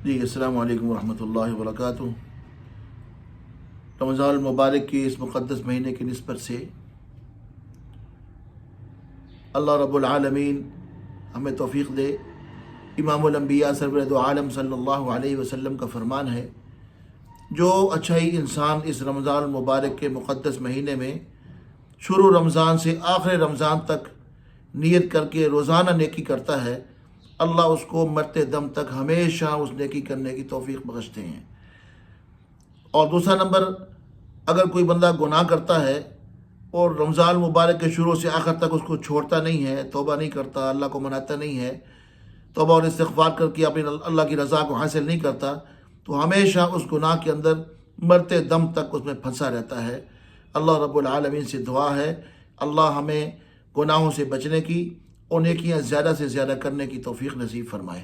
جی السلام علیکم ورحمۃ اللہ وبرکاتہ۔ رمضان المبارک کی اس مقدس مہینے کی نسبت سے اللہ رب العالمین ہمیں توفیق دے۔ امام الانبیاء سرور دو عالم صلی اللہ علیہ وسلم کا فرمان ہے، جو اچھائی انسان اس رمضان المبارک کے مقدس مہینے میں شروع رمضان سے آخر رمضان تک نیت کر کے روزانہ نیکی کرتا ہے، اللہ اس کو مرتے دم تک ہمیشہ اس نیکی کرنے کی توفیق بخشتے ہیں۔ اور دوسرا نمبر، اگر کوئی بندہ گناہ کرتا ہے اور رمضان مبارک کے شروع سے آخر تک اس کو چھوڑتا نہیں ہے، توبہ نہیں کرتا، اللہ کو مناتا نہیں ہے، توبہ اور استغفار کر کے اپنی اللہ کی رضا کو حاصل نہیں کرتا، تو ہمیشہ اس گناہ کے اندر مرتے دم تک اس میں پھنسا رہتا ہے۔ اللہ رب العالمین سے دعا ہے، اللہ ہمیں گناہوں سے بچنے کی اور نیکیاں زیادہ سے زیادہ کرنے کی توفیق نصیب فرمائے۔